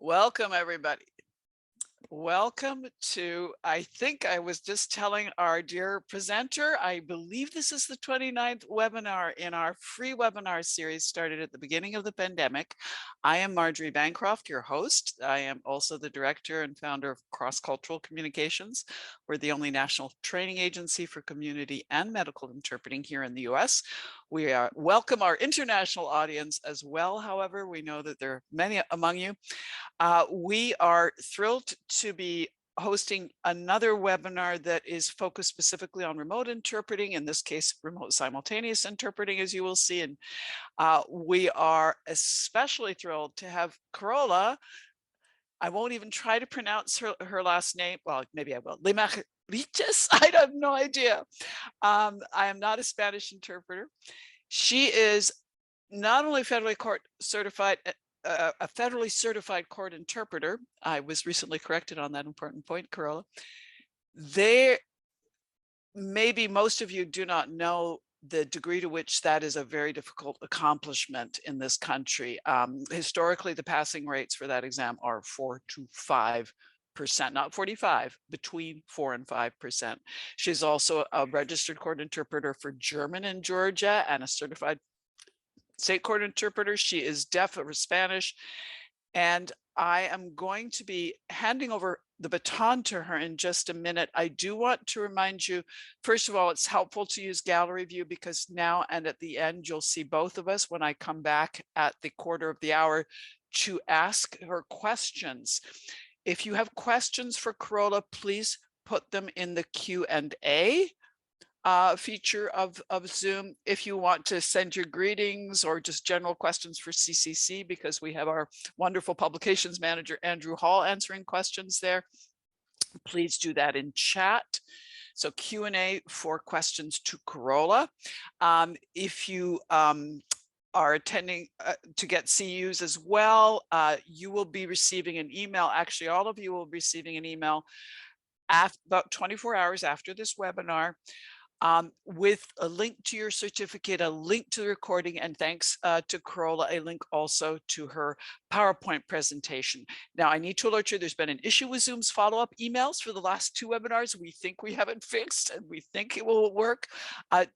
Welcome, everybody. Welcome to, I think I was just telling our dear presenter, I believe this is the 29th webinar in our free webinar series started at the beginning of the pandemic. I am Marjorie Bancroft, your host. I am also the director and founder of Cross-Cultural Communications. We're the only national training agency for community and medical interpreting here in the US. We welcome our international audience as well. However, we know that there are many among you. We are thrilled to be hosting another webinar that is focused specifically on remote interpreting, in this case, remote simultaneous interpreting, as you will see. And we are especially thrilled to have Carola. I won't even try to pronounce her last name. Well, maybe I will. Limariches? I have no idea. I am not a Spanish interpreter. She is not only federally court certified, a federally certified court interpreter. I was recently corrected on that important point, Carola. Maybe most of you do not know the degree to which that is a very difficult accomplishment in this country. Historically, the passing rates for that exam are 4 to 5%, not 45, between 4 and 5%. She's also a registered court interpreter for German in Georgia and a certified state court interpreter. She is deaf or Spanish, and I am going to be handing over the baton to her in just a minute. I do want to remind you, first of all, it's helpful to use gallery view because now and at the end, you'll see both of us when I come back at the quarter of the hour to ask her questions. If you have questions for Carola, please put them in the Q&A feature of Zoom. If you want to send your greetings or just general questions for CCC, because we have our wonderful publications manager, Andrew Hall, answering questions there, please do that in chat. So Q&A for questions to Carola. If you are attending to get CUs as well, you will be receiving an email. Actually, all of you will be receiving an email about 24 hours after this webinar, with a link to your certificate, a link to the recording, and thanks to Carola, a link also to her PowerPoint presentation. Now, I need to alert you, there's been an issue with Zoom's follow-up emails for the last 2 webinars. We think we have it fixed and we think it will work.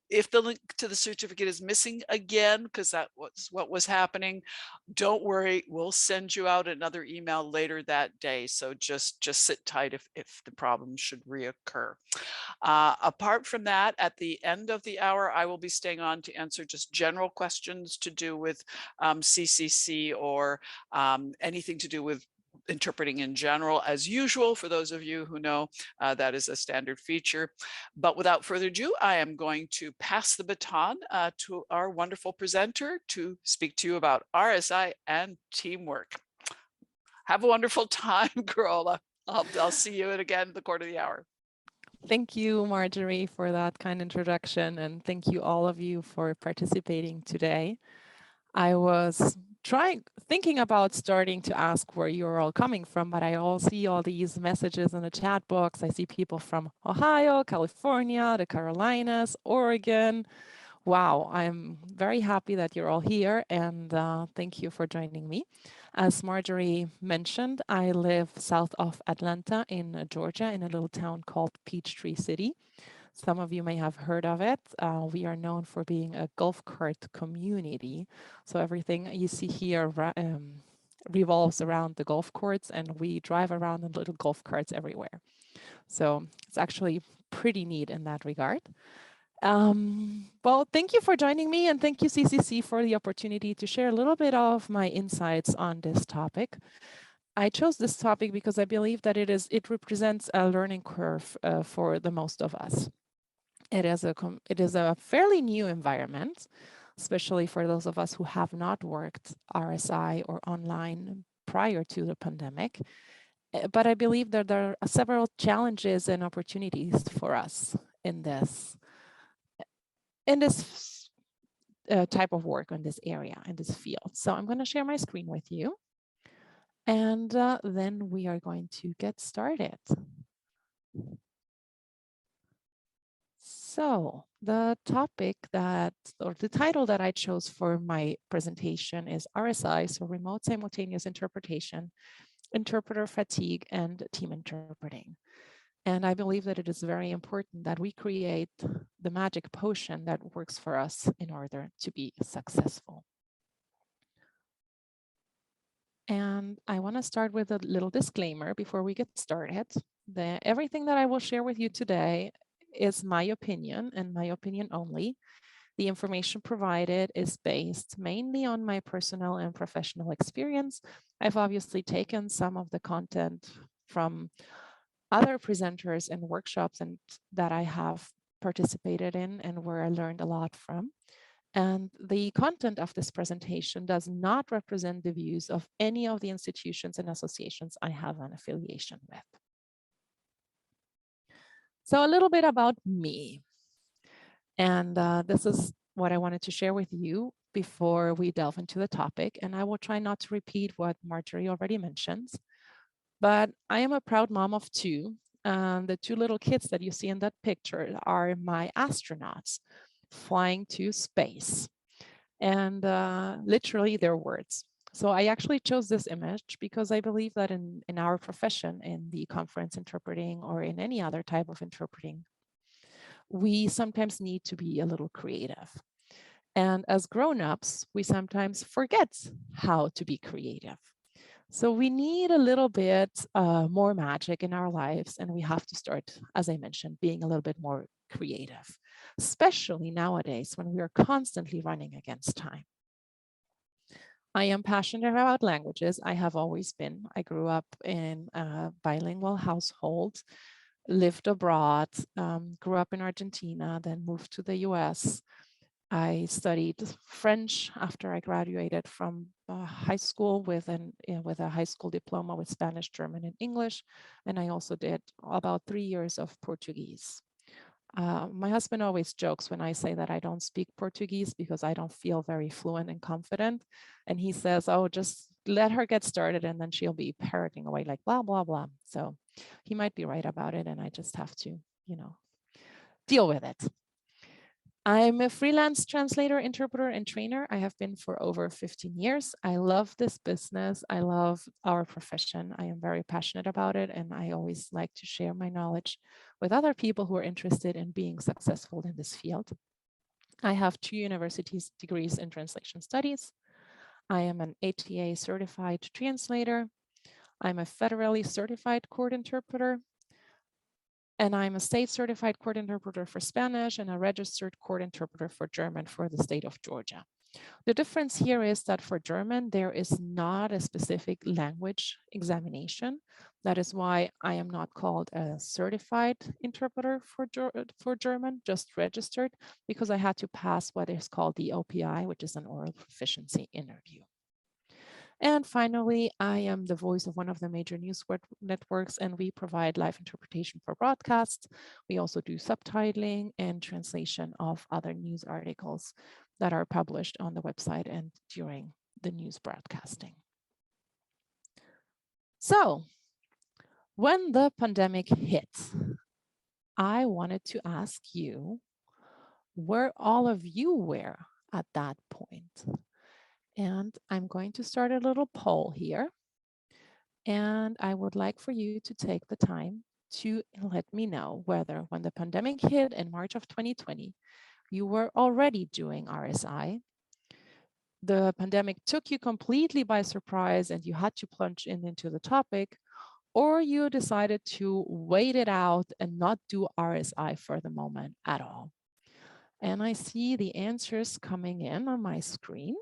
If the link to the certificate is missing again, because that was what was happening, don't worry, we'll send you out another email later that day. So just sit tight if the problem should reoccur. Apart from that, at the end of the hour, I will be staying on to answer just general questions to do with CCC or anything to do with interpreting in general. As usual, for those of you who know, that is a standard feature. But without further ado, I am going to pass the baton to our wonderful presenter to speak to you about RSI and teamwork. Have a wonderful time, Carola. I'll see you again at the quarter of the hour. Thank you, Marjorie, for that kind introduction, and thank you all of you for participating today. I was thinking about starting to ask where you're all coming from, but I see all these messages in the chat box. I see people from Ohio, California, the Carolinas, Oregon. Wow, I'm very happy that you're all here, and thank you for joining me. As Marjorie mentioned, I live south of Atlanta in Georgia in a little town called Peachtree City. Some of you may have heard of it. We are known for being a golf cart community. So everything you see here revolves around the golf courts, and we drive around in little golf carts everywhere. So it's actually pretty neat in that regard. Well, thank you for joining me, and thank you, CCC, for the opportunity to share a little bit of my insights on this topic. I chose this topic because I believe that it represents a learning curve for the most of us. It is a fairly new environment, especially for those of us who have not worked RSI or online prior to the pandemic. But I believe that there are several challenges and opportunities for us in this type of work, in this area, in this field. So I'm going to share my screen with you, and then we are going to get started. So the topic or the title that I chose for my presentation is RSI, so Remote Simultaneous Interpretation, interpreter fatigue, and team interpreting. And I believe that it is very important that we create the magic potion that works for us in order to be successful. And I want to start with a little disclaimer before we get started. Everything that I will share with you today is my opinion and my opinion only. The information provided is based mainly on my personal and professional experience. I've obviously taken some of the content from other presenters and workshops and that I have participated in and where I learned a lot from. And the content of this presentation does not represent the views of any of the institutions and associations I have an affiliation with. So a little bit about me. And this is what I wanted to share with you before we delve into the topic. And I will try not to repeat what Marjorie already mentioned. But I am a proud mom of two. The two little kids that you see in that picture are my astronauts flying to space. And literally their words. So I actually chose this image because I believe that in our profession, in the conference interpreting or in any other type of interpreting, we sometimes need to be a little creative. And as grown-ups, we sometimes forget how to be creative. So we need a little bit more magic in our lives, and we have to start, as I mentioned, being a little bit more creative, especially nowadays when we are constantly running against time. I am passionate about languages. I have always been. I grew up in a bilingual household, lived abroad, grew up in Argentina, then moved to the US. I studied French after I graduated from high school with a high school diploma with Spanish, German, and English. And I also did about 3 years of Portuguese. My husband always jokes when I say that I don't speak Portuguese because I don't feel very fluent and confident. And he says, oh, just let her get started and then she'll be parroting away like blah, blah, blah. So he might be right about it. And I just have to, deal with it. I'm a freelance translator, interpreter, and trainer. I have been for over 15 years. I love this business. I love our profession. I am very passionate about it, and I always like to share my knowledge with other people who are interested in being successful in this field. I have 2 university degrees in translation studies. I am an ATA certified translator. I'm a federally certified court interpreter. And I'm a state certified court interpreter for Spanish and a registered court interpreter for German for the state of Georgia. The difference here is that for German, there is not a specific language examination. That is why I am not called a certified interpreter for German, just registered, because I had to pass what is called the OPI, which is an oral proficiency interview. And finally, I am the voice of one of the major news networks, and we provide live interpretation for broadcasts. We also do subtitling and translation of other news articles that are published on the website and during the news broadcasting. So, when the pandemic hit, I wanted to ask you where all of you were at that point. And I'm going to start a little poll here. And I would like for you to take the time to let me know whether when the pandemic hit in March of 2020, you were already doing RSI. The pandemic took you completely by surprise and you had to plunge into the topic, or you decided to wait it out and not do RSI for the moment at all. And I see the answers coming in on my screen.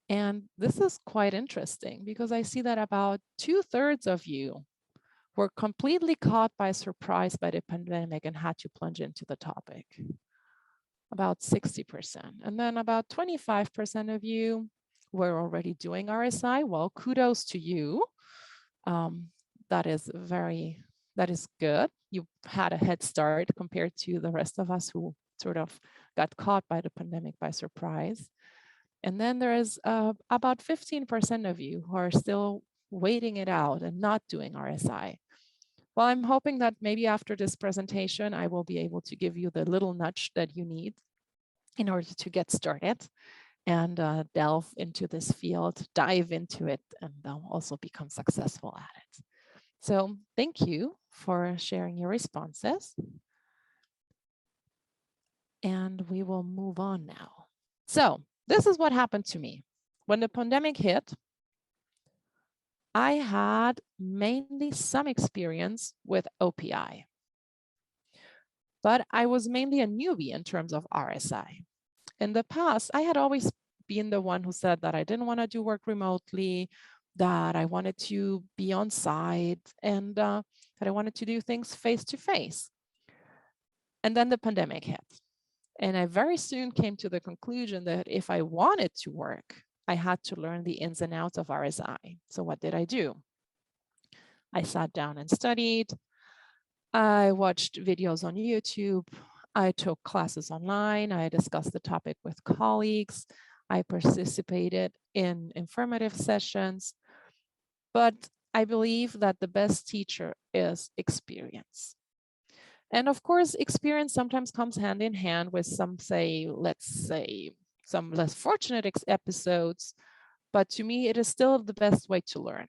And this is quite interesting because I see that about 2/3 of you were completely caught by surprise by the pandemic and had to plunge into the topic. About 60%. And then about 25% of you were already doing RSI. Well, kudos to you. That is good. You had a head start compared to the rest of us who sort of got caught by the pandemic by surprise. And then there is about 15% of you who are still waiting it out and not doing RSI. Well, I'm hoping that maybe after this presentation, I will be able to give you the little nudge that you need in order to get started. and delve into this field, dive into it, and they'll also become successful at it. So thank you for sharing your responses. And we will move on now. So this is what happened to me. When the pandemic hit, I had mainly some experience with OPI, but I was mainly a newbie in terms of RSI. In the past, I had always been the one who said that I didn't want to do work remotely, that I wanted to be on site, and that I wanted to do things face to face. And then the pandemic hit. And I very soon came to the conclusion that if I wanted to work, I had to learn the ins and outs of RSI. So what did I do? I sat down and studied. I watched videos on YouTube. I took classes online. I discussed the topic with colleagues. I participated in informative sessions. But I believe that the best teacher is experience. And of course, experience sometimes comes hand in hand with some, let's say, some less fortunate episodes. But to me, it is still the best way to learn.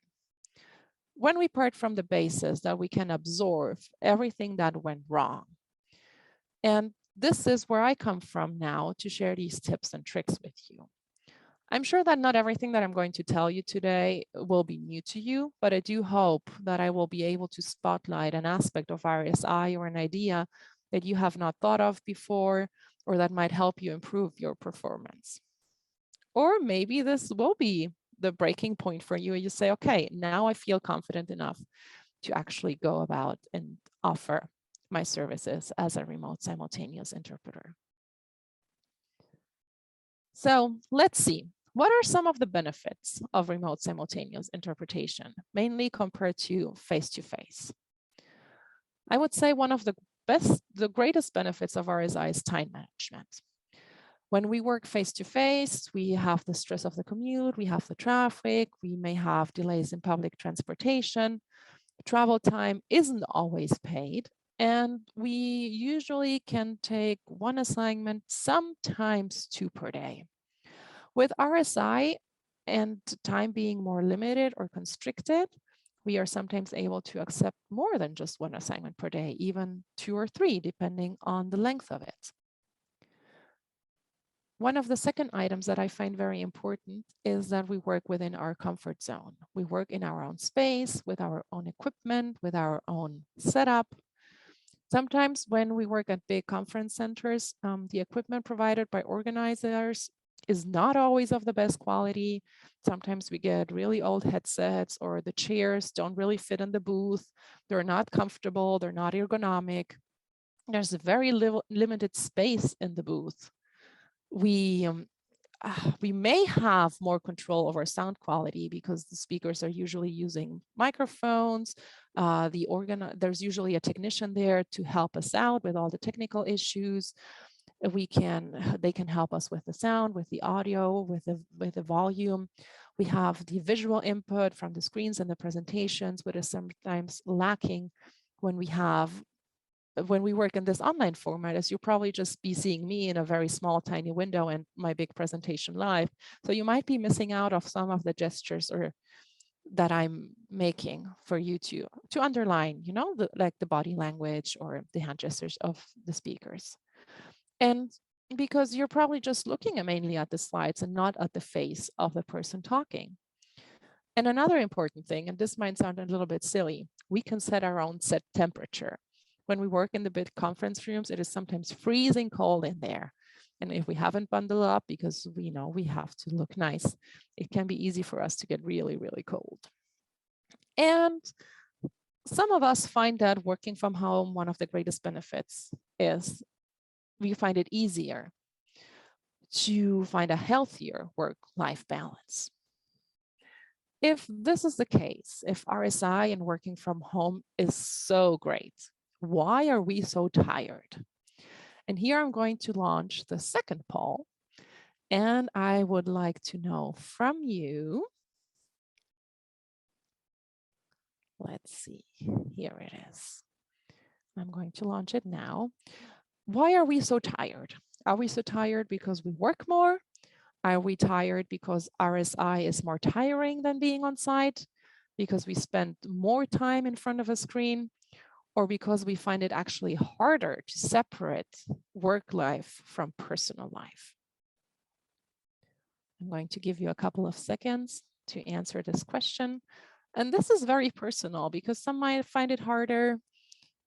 When we part from the basis that we can absorb everything that went wrong. And this is where I come from now to share these tips and tricks with you. I'm sure that not everything that I'm going to tell you today will be new to you, but I do hope that I will be able to spotlight an aspect of RSI or an idea that you have not thought of before, or that might help you improve your performance. Or maybe this will be the breaking point for you. You say, okay, now I feel confident enough to actually go about and offer my services as a remote simultaneous interpreter. So let's see. What are some of the benefits of remote simultaneous interpretation, mainly compared to face-to-face? I would say one of the greatest benefits of RSI is time management. When we work face-to-face, we have the stress of the commute, we have the traffic, we may have delays in public transportation. Travel time isn't always paid, and we usually can take one assignment, sometimes 2 per day. With RSI and time being more limited or constricted, we are sometimes able to accept more than just one assignment per day, even 2 or 3, depending on the length of it. One of the second items that I find very important is that we work within our comfort zone. We work in our own space, with our own equipment, with our own setup. Sometimes when we work at big conference centers, the equipment provided by organizers is not always of the best quality. Sometimes we get really old headsets, or the chairs don't really fit in the booth. They're not comfortable, they're not ergonomic. There's a very limited space in the booth. We may have more control over sound quality because the speakers are usually using microphones. There's usually a technician there to help us out with all the technical issues. They can help us with the sound, with the audio, with the volume. We have the visual input from the screens and the presentations, but is sometimes lacking when we work in this online format, as you'll probably just be seeing me in a very small, tiny window and my big presentation live. So you might be missing out of some of the gestures or that I'm making for you to underline, like the body language or the hand gestures of the speakers. And because you're probably just looking mainly at the slides and not at the face of the person talking. And another important thing, and this might sound a little bit silly, we can set our own set temperature. When we work in the big conference rooms, it is sometimes freezing cold in there. And if we haven't bundled up because we know we have to look nice, it can be easy for us to get really, really cold. And some of us find that working from home, one of the greatest benefits is we find it easier to find a healthier work-life balance. If this is the case, if RSI and working from home is so great, why are we so tired? And here I'm going to launch the second poll. And I would like to know from you. Let's see, here it is. I'm going to launch it now. Why are we so tired? Are we so tired because we work more? Are we tired because RSI is more tiring than being on site? Because we spend more time in front of a screen? Or because we find it actually harder to separate work life from personal life? I'm going to give you a couple of seconds to answer this question. And this is very personal because some might find it harder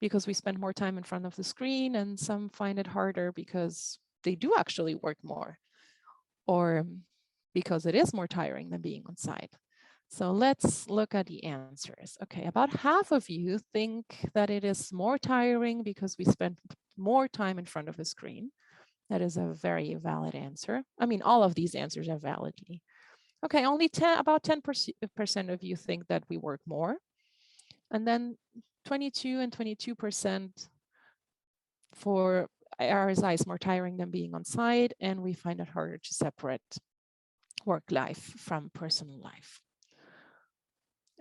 because we spend more time in front of the screen, and some find it harder because they do actually work more, or because it is more tiring than being on site. So let's look at the answers. Okay, about half of you think that it is more tiring because we spend more time in front of a screen. That is a very valid answer. I mean, all of these answers are valid. Okay, only about 10% of you think that we work more. And then 22 and 22% for RSI is more tiring than being on site, and we find it harder to separate work life from personal life.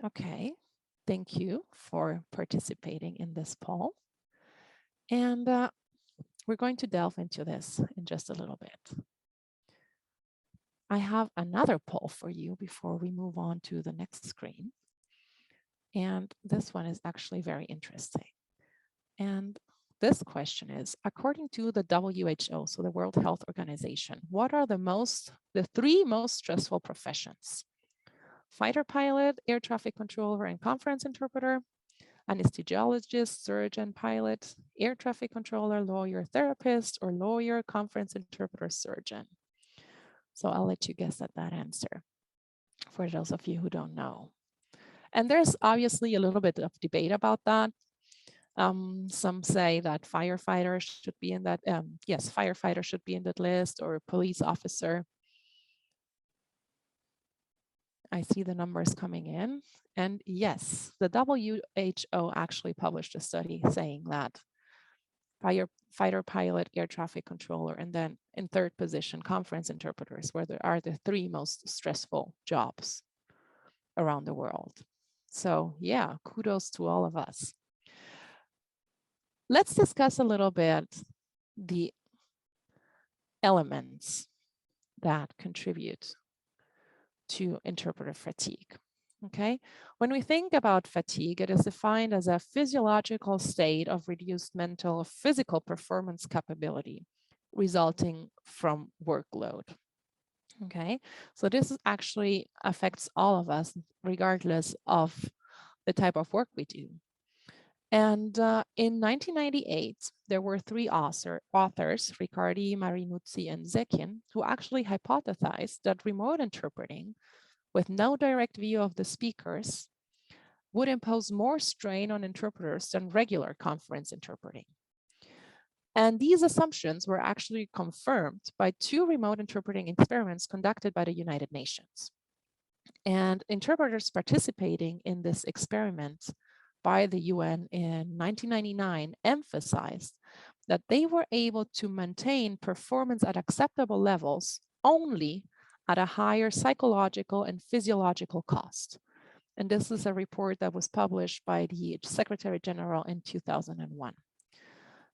Okay, thank you for participating in this poll. And we're going to delve into this in just a little bit. I have another poll for you before we move on to the next screen. And this one is actually very interesting. And this question is, according to the WHO, so the World Health Organization, what are the three most stressful professions? Fighter pilot, air traffic controller, and conference interpreter, anesthesiologist, surgeon, pilot, air traffic controller, lawyer, therapist, or lawyer, conference interpreter, surgeon. So I'll let you guess at that answer for those of you who don't know. And there's obviously a little bit of debate about that. Some say that firefighter should be in that, yes, firefighter should be in that list, or police officer. I see the numbers coming in. And yes, the WHO actually published a study saying that fighter pilot, air traffic controller, and then in third position, conference interpreters, where there are the three most stressful jobs around the world. So yeah, kudos to all of us. Let's discuss a little bit the elements that contribute to interpreter fatigue. Okay, when we think about fatigue, it is defined as a physiological state of reduced mental or physical performance capability resulting from workload. Okay, so this actually affects all of us regardless of the type of work we do. And in 1998, there were three authors, Riccardi, Marinuzzi, and Zekin, who actually hypothesized that remote interpreting with no direct view of the speakers would impose more strain on interpreters than regular conference interpreting. And these assumptions were actually confirmed by two remote interpreting experiments conducted by the United Nations. And interpreters participating in this experiment by the UN in 1999 emphasized that they were able to maintain performance at acceptable levels only at a higher psychological and physiological cost. And this is a report that was published by the Secretary General in 2001.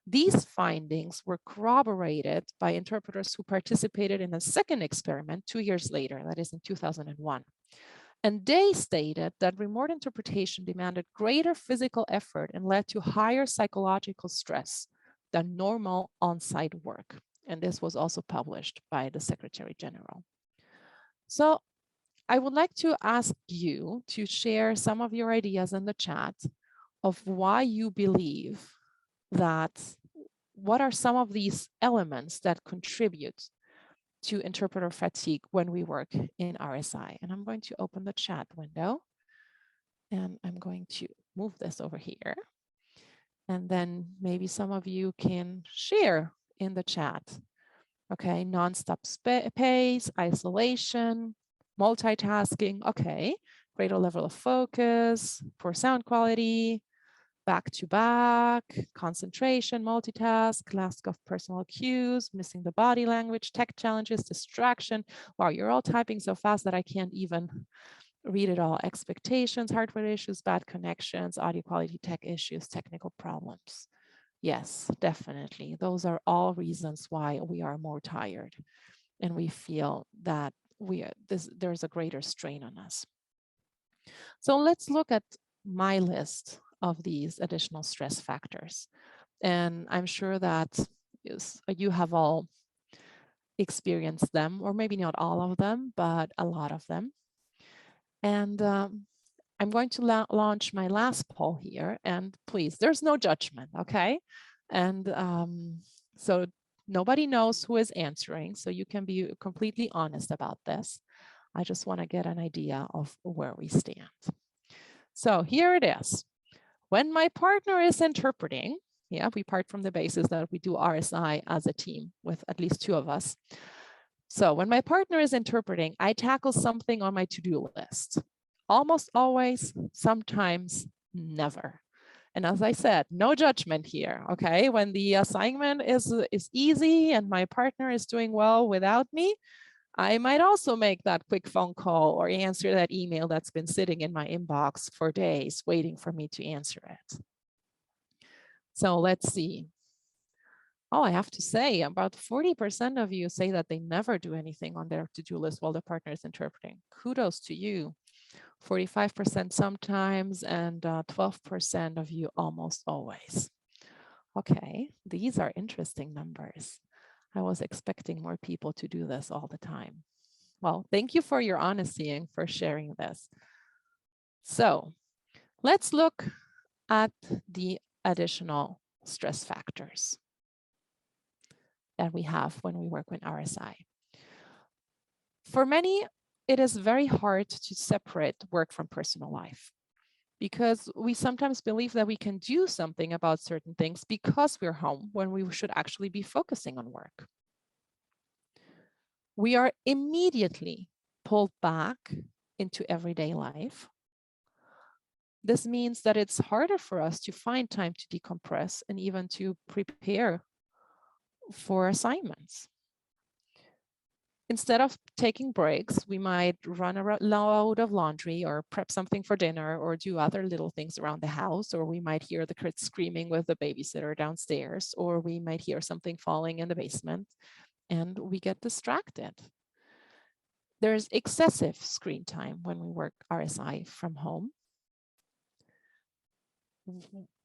These findings were corroborated by interpreters who participated in a second experiment 2 years later, that is in 2001. And they stated that remote interpretation demanded greater physical effort and led to higher psychological stress than normal on-site work. And this was also published by the Secretary General. So I would like to ask you to share some of your ideas in the chat of why you believe that, what are some of these elements that contribute to interpreter fatigue when we work in RSI. And I'm going to open the chat window and I'm going to move this over here. And then maybe some of you can share in the chat. Okay, nonstop pace, isolation, multitasking. Okay, greater level of focus, poor sound quality, back to back, concentration, multitask, lack of personal cues, missing the body language, tech challenges, distraction. Wow, you're all typing so fast that I can't even read it all. Expectations, hardware issues, bad connections, audio quality, tech issues, technical problems. Yes, definitely. Those are all reasons why we are more tired. and we feel that there's a greater strain on us. So let's look at my list of these additional stress factors. And I'm sure that you have all experienced them, or maybe not all of them, but a lot of them. And I'm going to launch my last poll here. And please, there's no judgment, okay? And so nobody knows who is answering, so you can be completely honest about this. I just want to get an idea of where we stand. So here it is. When my partner is interpreting, yeah, we part from the basis that we do RSI as a team with at least 2 of us. So when my partner is interpreting, I tackle something on my to-do list. Almost always, sometimes never. And as I said, no judgment here, okay? When the assignment is easy and my partner is doing well without me, I might also make that quick phone call or answer that email that's been sitting in my inbox for days waiting for me to answer it. So let's see. Oh, I have to say, about 40% of you say that they never do anything on their to-do list while the partner is interpreting. Kudos to you. 45% sometimes, and 12% of you almost always. Okay, these are interesting numbers. I was expecting more people to do this all the time. Well, thank you for your honesty and for sharing this. So let's look at the additional stress factors that we have when we work with RSI. For many, it is very hard to separate work from personal life because we sometimes believe that we can do something about certain things because we're home when we should actually be focusing on work. We are immediately pulled back into everyday life. This means that it's harder for us to find time to decompress and even to prepare for assignments. Instead of taking breaks, we might run a load of laundry or prep something for dinner or do other little things around the house, or we might hear the kids screaming with the babysitter downstairs, or we might hear something falling in the basement and we get distracted. There's excessive screen time when we work RSI from home.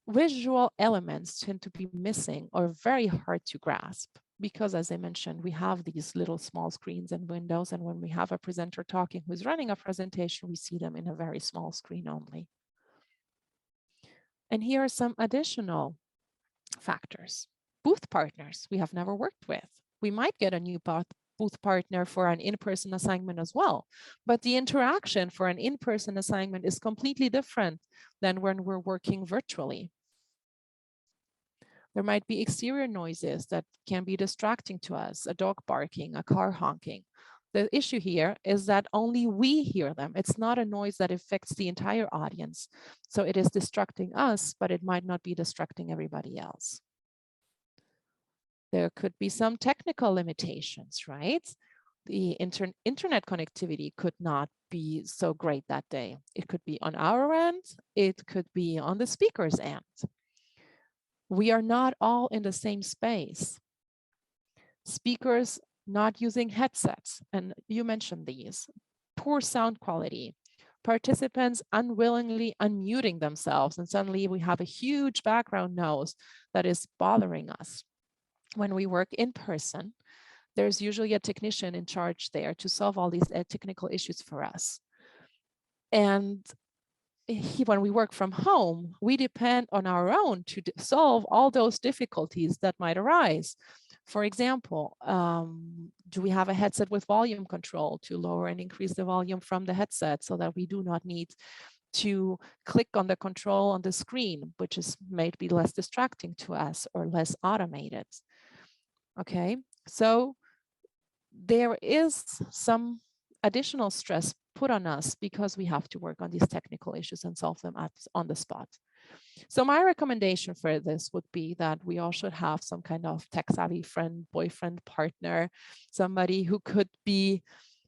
Visual elements tend to be missing or very hard to grasp because, as I mentioned, we have these little small screens and windows, and when we have a presenter talking who's running a presentation, we see them in a very small screen only. And here are some additional factors. Booth partners we have never worked with. We might get a new booth partner for an in-person assignment as well, but the interaction for an in-person assignment is completely different than when we're working virtually. There might be exterior noises that can be distracting to us, a dog barking, a car honking. The issue here is that only we hear them. It's not a noise that affects the entire audience. So it is distracting us, but it might not be distracting everybody else. There could be some technical limitations, right? The internet connectivity could not be so great that day. It could be on our end, it could be on the speaker's end. We are not all in the same space. Speakers not using headsets, and you mentioned these. Poor sound quality. Participants unwillingly unmuting themselves, and suddenly we have a huge background noise that is bothering us. When we work in person, there's usually a technician in charge there to solve all these technical issues for us. And when we work from home, we depend on our own to solve all those difficulties that might arise. For example, do we have a headset with volume control to lower and increase the volume from the headset so that we do not need to click on the control on the screen, which is maybe less distracting to us or less automated? Okay, so there is some additional stress put on us because we have to work on these technical issues and solve them on the spot. So my recommendation for this would be that we all should have some kind of tech-savvy friend, boyfriend, partner, somebody who could be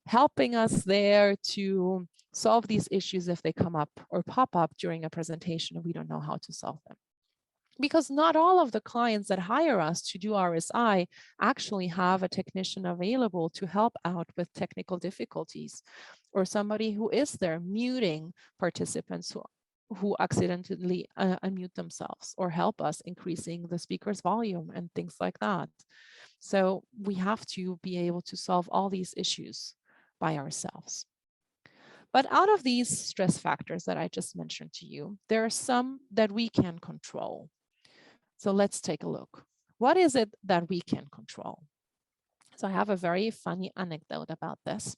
helping us there to solve these issues if they come up or pop up during a presentation and we don't know how to solve them. because not all of the clients that hire us to do RSI actually have a technician available to help out with technical difficulties, or somebody who is there muting participants who accidentally unmute themselves, or help us increasing the speaker's volume and things like that. So we have to be able to solve all these issues by ourselves. But out of these stress factors that I just mentioned to you, there are some that we can control. So let's take a look. What is it that we can control? So I have a very funny anecdote about this.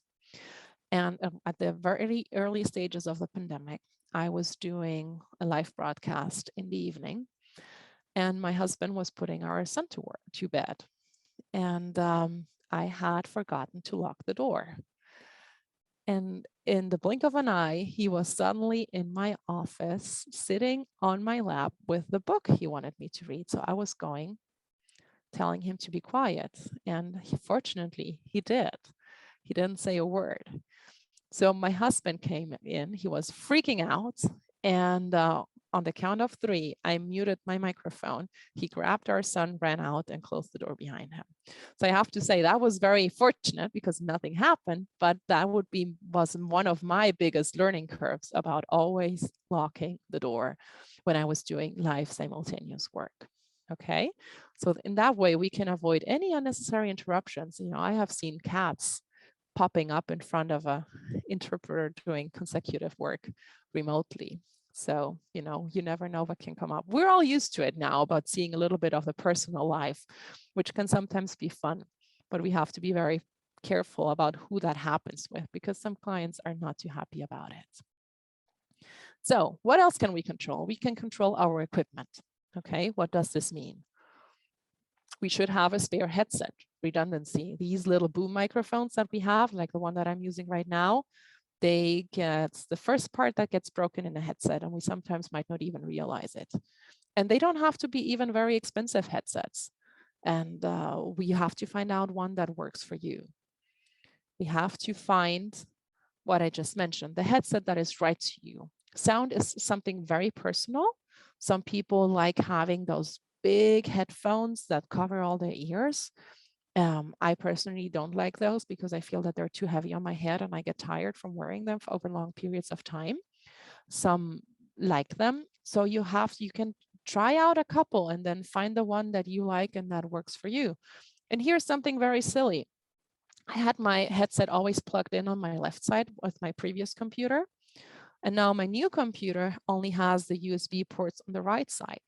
And at the very early stages of the pandemic, I was doing a live broadcast in the evening, and my husband was putting our son to bed. And I had forgotten to lock the door. And in the blink of an eye, he was suddenly in my office, sitting on my lap with the book he wanted me to read. So I was telling him to be quiet. And fortunately, he did. He didn't say a word. So my husband came in, he was freaking out. And on the count of 3, I muted my microphone. He grabbed our son, ran out, and closed the door behind him. So I have to say that was very fortunate because nothing happened, but that was one of my biggest learning curves about always locking the door when I was doing live simultaneous work. Okay, so in that way, we can avoid any unnecessary interruptions. I have seen cats popping up in front of a interpreter doing consecutive work remotely. So, you never know what can come up. We're all used to it now about seeing a little bit of the personal life, which can sometimes be fun, but we have to be very careful about who that happens with, because some clients are not too happy about it. So what else can we control? We can control our equipment. Okay, what does this mean? We should have a spare headset. Redundancy. These little boom microphones that we have, like the one that I'm using right now, they get the first part that gets broken in a headset, and we sometimes might not even realize it. And they don't have to be even very expensive headsets. And we have to find out one that works for you. We have to find what I just mentioned, the headset that is right to you. Sound is something very personal. Some people like having those big headphones that cover all their ears. I personally don't like those because I feel that they're too heavy on my head and I get tired from wearing them for over long periods of time. Some like them. So you can try out a couple and then find the one that you like and that works for you. And here's something very silly. I had my headset always plugged in on my left side with my previous computer. And now my new computer only has the USB ports on the right side.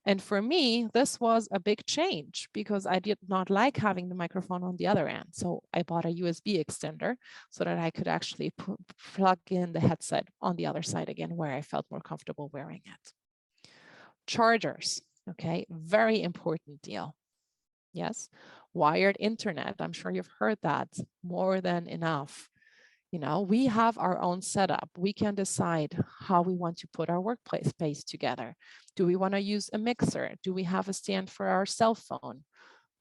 And for me, this was a big change because I did not like having the microphone on the other end. So I bought a USB extender so that I could actually plug in the headset on the other side again, where I felt more comfortable wearing it. Chargers, okay, very important deal. Yes, wired internet. I'm sure you've heard that more than enough. We have our own setup. We can decide how we want to put our workplace space together. Do we want to use a mixer? Do we have a stand for our cell phone?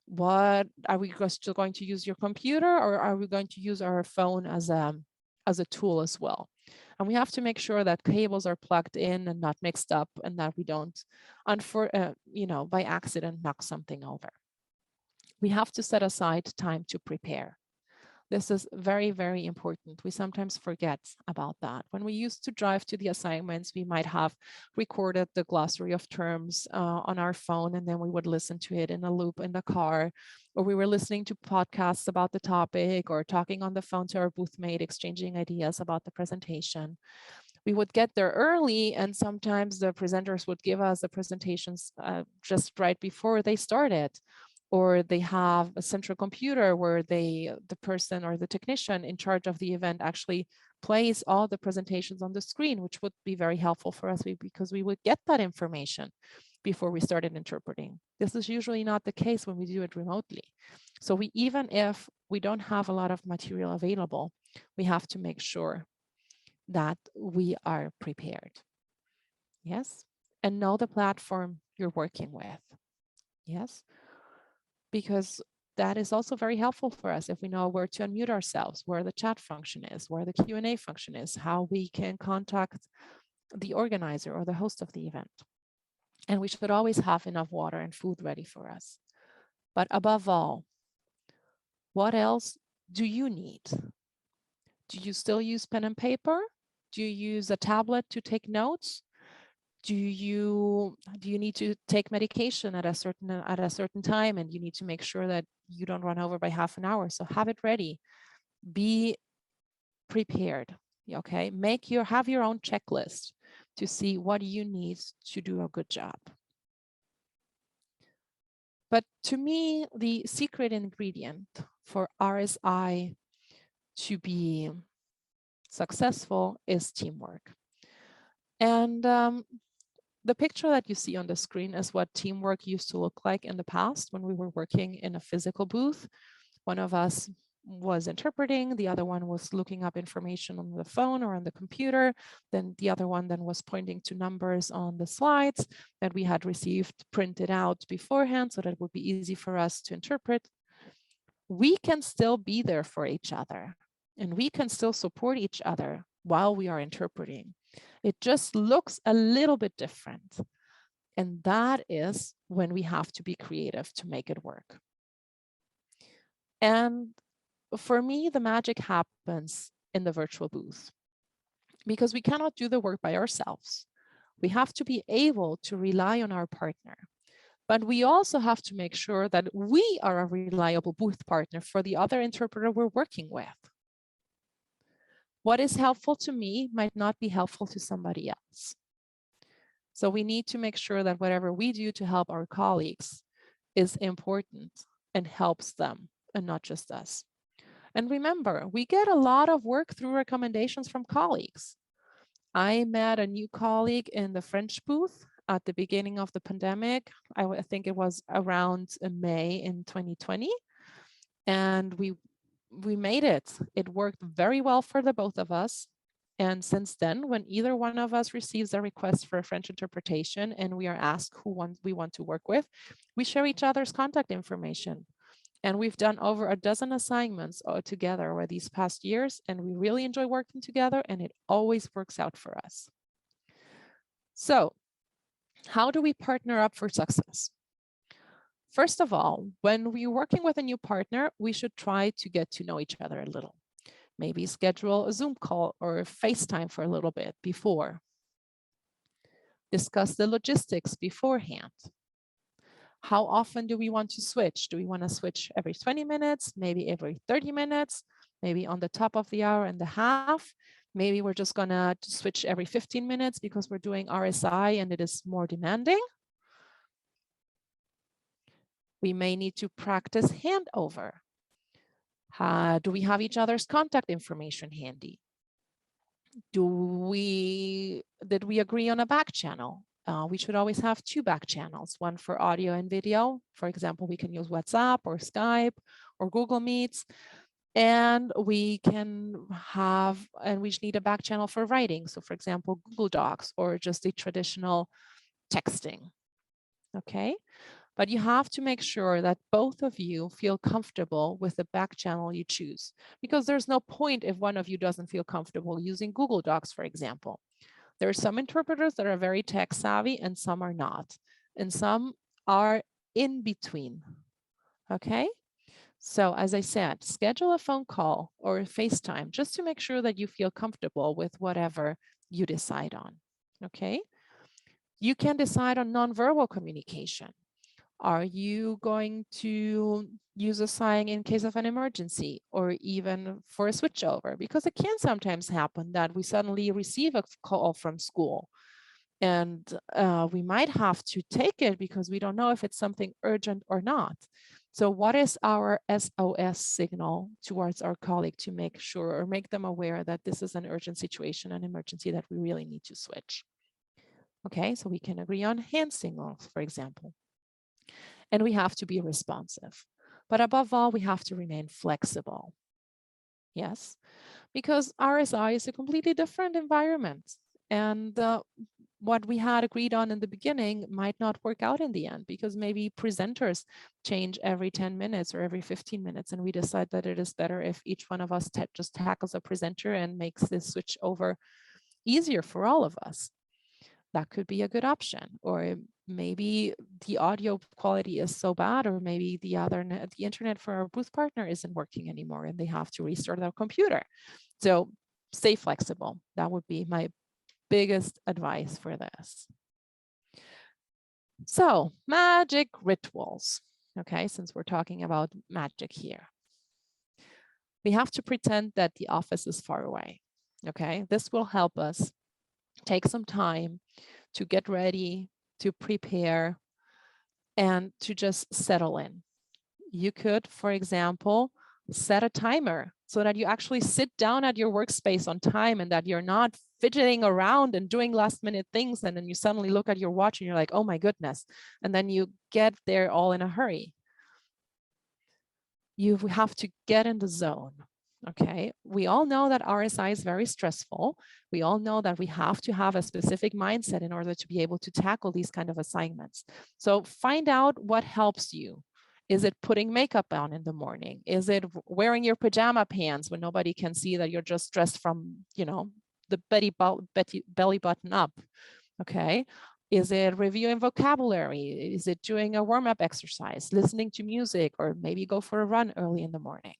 What are we just going to use your computer, or are we going to use our phone as a tool as well? And we have to make sure that cables are plugged in and not mixed up, and that we don't, by accident, knock something over. We have to set aside time to prepare. This is very, very important. We sometimes forget about that. When we used to drive to the assignments, we might have recorded the glossary of terms on our phone, and then we would listen to it in a loop in the car, or we were listening to podcasts about the topic, or talking on the phone to our booth mate, exchanging ideas about the presentation. We would get there early, and sometimes the presenters would give us the presentations just right before they started. Or they have a central computer where the person or the technician in charge of the event actually plays all the presentations on the screen, which would be very helpful for us because we would get that information before we started interpreting. This is usually not the case when we do it remotely. So even if we don't have a lot of material available, we have to make sure that we are prepared. Yes, and know the platform you're working with. Yes, because that is also very helpful for us if we know where to unmute ourselves, where the chat function is, where the Q&A function is, how we can contact the organizer or the host of the event. And we should always have enough water and food ready for us. But above all, what else do you need? Do you still use pen and paper? Do you use a tablet to take notes? Do you need to take medication at a certain time, and you need to make sure that you don't run over by half an hour? So have it ready. Be prepared. Okay, have your own checklist to see what you need to do a good job. But to me, the secret ingredient for RSI to be successful is teamwork. And the picture that you see on the screen is what teamwork used to look like in the past when we were working in a physical booth. One of us was interpreting, the other one was looking up information on the phone or on the computer, then the other one then was pointing to numbers on the slides that we had received printed out beforehand so that it would be easy for us to interpret. We can still be there for each other, and we can still support each other while we are interpreting. It just looks a little bit different. And that is when we have to be creative to make it work. And for me, the magic happens in the virtual booth because we cannot do the work by ourselves. We have to be able to rely on our partner. But we also have to make sure that we are a reliable booth partner for the other interpreter we're working with. What is helpful to me might not be helpful to somebody else. So we need to make sure that whatever we do to help our colleagues is important and helps them and not just us. And remember, we get a lot of work through recommendations from colleagues. I met a new colleague in the French booth at the beginning of the pandemic. I think it was around May in 2020. And we made it. It worked very well for the both of us. And since then, when either one of us receives a request for a French interpretation and we are asked who we want to work with, we share each other's contact information. And we've done over a dozen assignments together over these past years, and we really enjoy working together, and it always works out for us. So how do we partner up for success? First of all, when we're working with a new partner, we should try to get to know each other a little. Maybe schedule a Zoom call or a FaceTime for a little bit before. Discuss the logistics beforehand. How often do we want to switch? Do we want to switch every 20 minutes, maybe every 30 minutes, maybe on the top of the hour and a half? Maybe we're just going to switch every 15 minutes because we're doing RSI and it is more demanding. We may need to practice handover. Do we have each other's contact information handy? Did we agree on a back channel? We should always have two back channels, one for audio and video. For example, we can use WhatsApp or Skype or Google Meets. And we need a back channel for writing. So for example, Google Docs or just the traditional texting. Okay. But you have to make sure that both of you feel comfortable with the back channel you choose, because there's no point if one of you doesn't feel comfortable using Google Docs, for example. There are some interpreters that are very tech savvy and some are not, and some are in between. Okay. So as I said, schedule a phone call or a FaceTime just to make sure that you feel comfortable with whatever you decide on. Okay. You can decide on nonverbal communication. Are you going to use a sign in case of an emergency or even for a switchover? Because it can sometimes happen that we suddenly receive a call from school and we might have to take it because we don't know if it's something urgent or not. So what is our SOS signal towards our colleague to make sure or make them aware that this is an urgent situation, an emergency that we really need to switch? Okay, so we can agree on hand signals, for example. And we have to be responsive. But above all, we have to remain flexible. Yes, because RSI is a completely different environment. And what we had agreed on in the beginning might not work out in the end because maybe presenters change every 10 minutes or every 15 minutes. And we decide that it is better if each one of us just tackles a presenter and makes this switch over easier for all of us. That could be a good option. Or maybe the audio quality is so bad, or maybe the internet for our booth partner isn't working anymore and they have to restart their computer. So stay flexible. That would be my biggest advice for this. So magic rituals. Okay, since we're talking about magic here, we have to pretend that the office is far away. Okay, this will help us take some time to get ready, to prepare, and to just settle in. You could, for example, set a timer so that you actually sit down at your workspace on time and that you're not fidgeting around and doing last minute things. And then you suddenly look at your watch and you're like, oh my goodness. And then you get there all in a hurry. You have to get in the zone. Okay, we all know that RSI is very stressful. We all know that we have to have a specific mindset in order to be able to tackle these kind of assignments. So find out what helps you. Is it putting makeup on in the morning? Is it wearing your pajama pants when nobody can see that you're just dressed from, you know, the belly button up? Okay. Is it reviewing vocabulary? Is it doing a warm-up exercise, listening to music, or maybe go for a run early in the morning?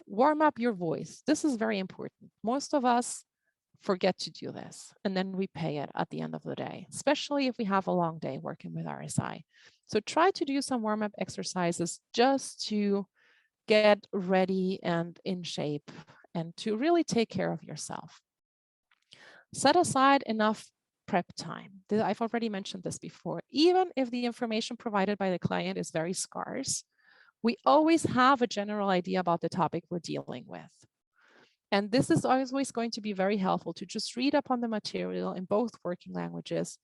Warm up your voice. This is very important. Most of us forget to do this, and then we pay it at the end of the day, especially if we have a long day working with RSI. So try to do some warm-up exercises just to get ready and in shape and to really take care of yourself. Set aside enough prep time. I've already mentioned this before. Even if the information provided by the client is very scarce, we always have a general idea about the topic we're dealing with. And this is always going to be very helpful to just read up on the material in both working languages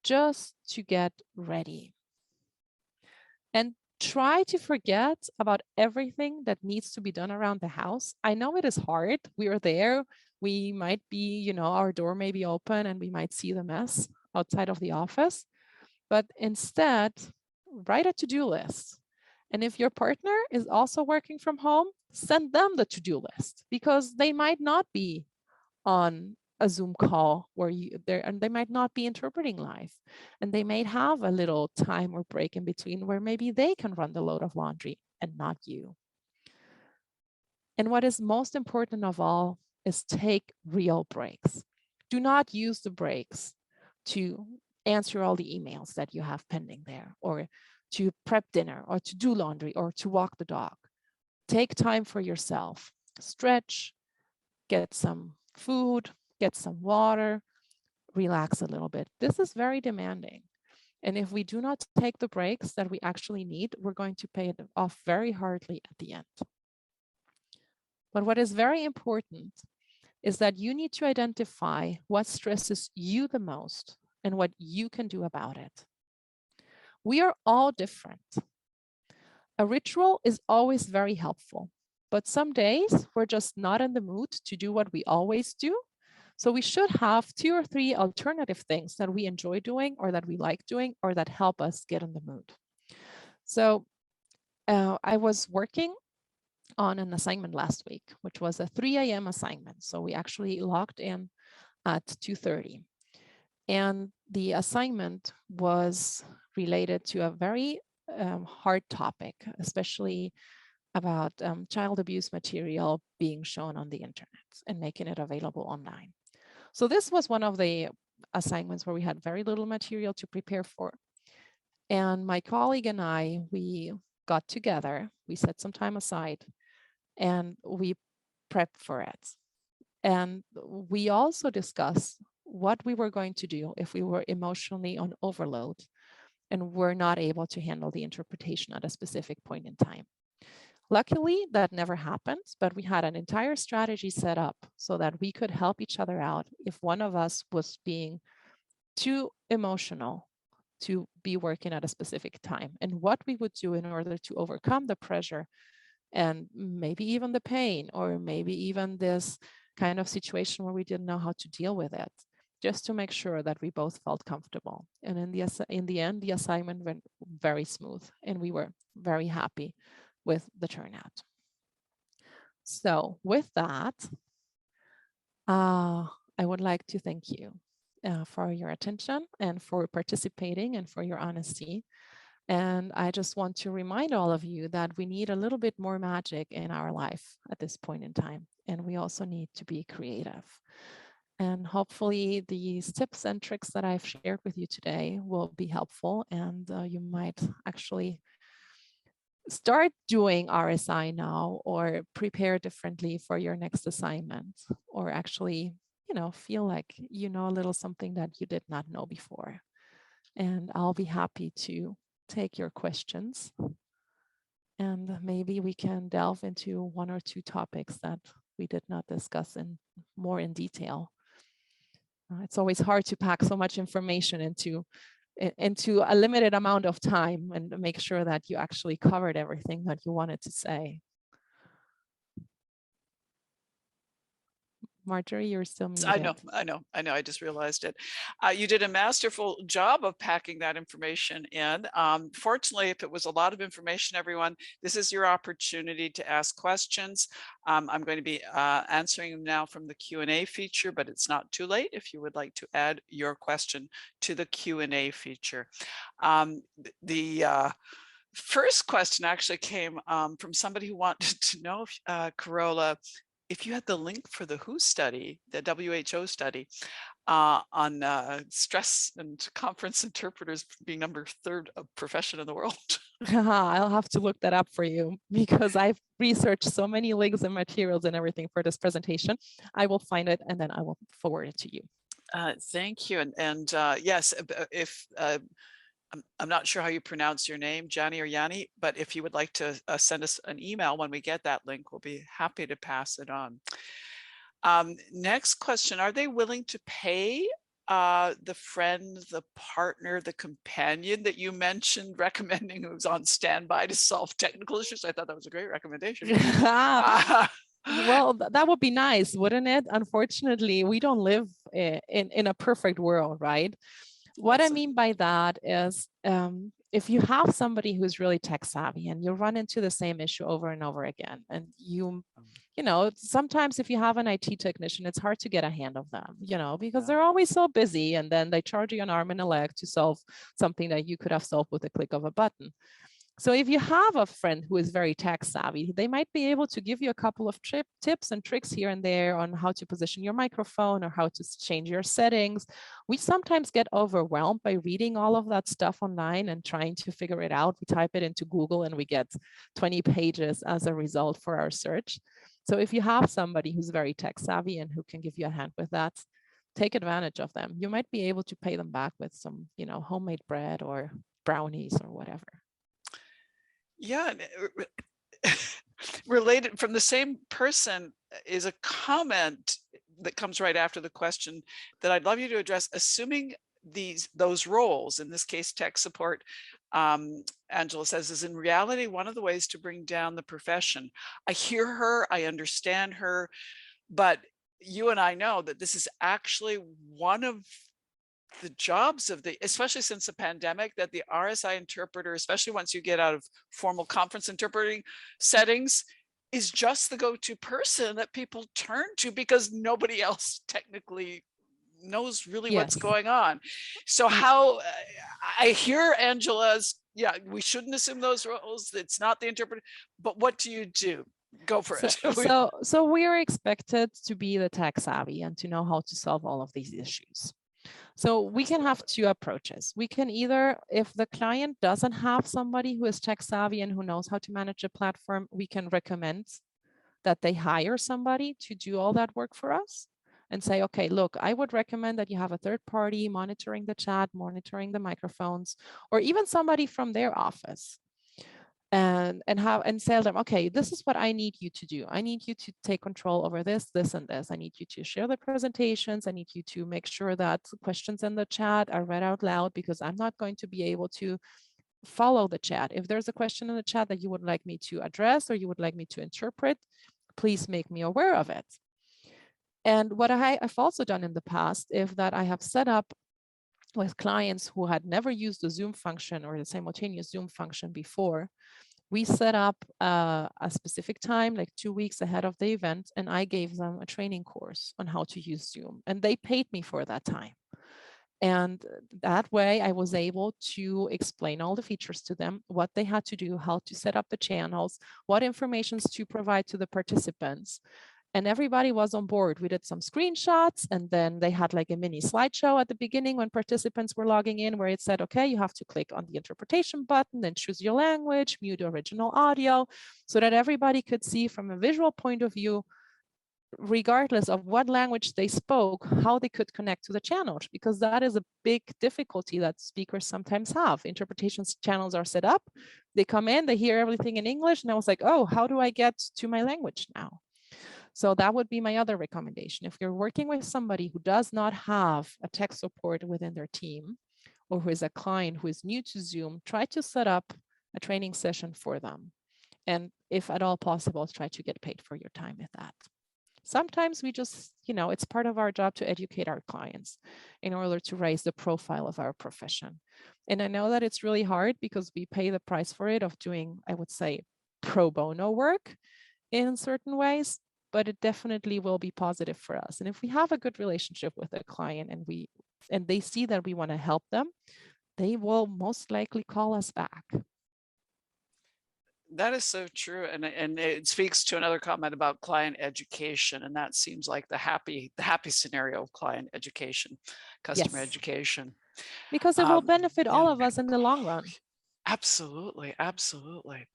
just to get ready. And try to forget about everything that needs to be done around the house. I know it is hard. We are there. We might be, you know, our door may be open and we might see the mess outside of the office. But instead, write a to-do list. And if your partner is also working from home, send them the to-do list because they might not be on a Zoom call where and they might not be interpreting live. And they may have a little time or break in between where maybe they can run the load of laundry and not you. And what is most important of all is take real breaks. Do not use the breaks to answer all the emails that you have pending there, or to prep dinner, or to do laundry, or to walk the dog. Take time for yourself. Stretch, get some food, get some water, relax a little bit. This is very demanding. And if we do not take the breaks that we actually need, we're going to pay it off very hardly at the end. But what is very important is that you need to identify what stresses you the most and what you can do about it. We are all different. A ritual is always very helpful, but some days we're just not in the mood to do what we always do. So we should have 2 or 3 alternative things that we enjoy doing or that we like doing or that help us get in the mood. So I was working on an assignment last week, which was a 3 a.m. assignment. So we actually logged in at 2:30. And the assignment was related to a very hard topic, especially about child abuse material being shown on the internet and making it available online. So this was one of the assignments where we had very little material to prepare for. And my colleague and I, we got together, we set some time aside, and we prepped for it. And we also discussed what we were going to do if we were emotionally on overload and were not able to handle the interpretation at a specific point in time. Luckily, that never happened, but we had an entire strategy set up so that we could help each other out if one of us was being too emotional to be working at a specific time, and what we would do in order to overcome the pressure and maybe even the pain, or maybe even this kind of situation where we didn't know how to deal with it, just to make sure that we both felt comfortable. And in the end, the assignment went very smooth, and we were very happy with the turnout. So with that, I would like to thank you for your attention and for participating and for your honesty. And I just want to remind all of you that we need a little bit more magic in our life at this point in time. And we also need to be creative. And hopefully these tips and tricks that I've shared with you today will be helpful, and you might actually start doing RSI now, or prepare differently for your next assignment, or actually, feel like you know a little something that you did not know before. And I'll be happy to take your questions. And maybe we can delve into one or two topics that we did not discuss more in detail. It's always hard to pack so much information into a limited amount of time and make sure that you actually covered everything that you wanted to say. Marjorie, you're still muted. I know. I just realized it. You did a masterful job of packing that information in. Fortunately, if it was a lot of information, everyone, this is your opportunity to ask questions. I'm going to be answering them now from the Q&A feature, but it's not too late if you would like to add your question to the Q&A feature. The first question actually came from somebody who wanted to know, if, Carola, if you had the link for the WHO study, the WHO study, on stress and conference interpreters being #3 profession in the world. I'll have to look that up for you, because I've researched so many links and materials and everything for this presentation. I will find it and then I will forward it to you. Thank you. And yes, if I'm not sure how you pronounce your name, Johnny or Yanni, but if you would like to send us an email when we get that link, we'll be happy to pass it on. Next question, are they willing to pay the friend, the partner, the companion that you mentioned, recommending who's on standby to solve technical issues? I thought that was a great recommendation. Well, that would be nice, wouldn't it? Unfortunately, we don't live in a perfect world, right? What I mean by that is, if you have somebody who's really tech savvy and you run into the same issue over and over again, and you know, sometimes if you have an IT technician, it's hard to get a hand of them, because they're always so busy, and then they charge you an arm and a leg to solve something that you could have solved with a click of a button. So if you have a friend who is very tech savvy, they might be able to give you a couple of tips and tricks here and there on how to position your microphone or how to change your settings. We sometimes get overwhelmed by reading all of that stuff online and trying to figure it out. We type it into Google and we get 20 pages as a result for our search. So if you have somebody who's very tech savvy and who can give you a hand with that, take advantage of them. You might be able to pay them back with some, homemade bread or brownies or whatever. Yeah, related from the same person is a comment that comes right after the question that I'd love you to address. Assuming those roles, in this case tech support, Angela says, is in reality one of the ways to bring down the profession. I hear her, I understand her, but you and I know that this is actually one of the jobs of especially since the pandemic, that the RSI interpreter, especially once you get out of formal conference interpreting settings, is just the go-to person that people turn to, because nobody else technically knows really what's going on. So how I hear Angela's, yeah, we shouldn't assume those roles. It's not the interpreter, but what do you do? Go for it. So we are expected to be the tech savvy and to know how to solve all of these issues. So we can have two approaches. We can either, if the client doesn't have somebody who is tech savvy and who knows how to manage a platform, we can recommend that they hire somebody to do all that work for us and say, okay, look, I would recommend that you have a third party monitoring the chat, monitoring the microphones, or even somebody from their office. And tell them, okay, this is what I need you to do. I need you to take control over this, this, and this. I need you to share the presentations. I need you to make sure that questions in the chat are read out loud, because I'm not going to be able to follow the chat. If there's a question in the chat that you would like me to address or you would like me to interpret, please make me aware of it. And what I've also done in the past is that I have set up with clients who had never used the Zoom function or the simultaneous Zoom function before. We set up a specific time, like 2 weeks ahead of the event, and I gave them a training course on how to use Zoom, and they paid me for that time. And that way I was able to explain all the features to them, what they had to do, how to set up the channels, what informations to provide to the participants. And everybody was on board. We did some screenshots, and then they had like a mini slideshow at the beginning when participants were logging in, where it said, okay, you have to click on the interpretation button, then choose your language, mute original audio, so that everybody could see from a visual point of view, regardless of what language they spoke, how they could connect to the channels, because that is a big difficulty that speakers sometimes have. Interpretations channels are set up, they come in, they hear everything in English, and I was like, oh, how do I get to my language now? So that would be my other recommendation. If you're working with somebody who does not have a tech support within their team, or who is a client who is new to Zoom, try to set up a training session for them. And if at all possible, try to get paid for your time with that. Sometimes we just, it's part of our job to educate our clients in order to raise the profile of our profession. And I know that it's really hard because we pay the price for it of doing, I would say, pro bono work in certain ways, but it definitely will be positive for us. And if we have a good relationship with a client and they see that we want to help them, they will most likely call us back. That is so true. And it speaks to another comment about client education. And that seems like the happy scenario of client education, customer Yes, education. because it will benefit all Yeah. of us in the long run. Absolutely. Absolutely.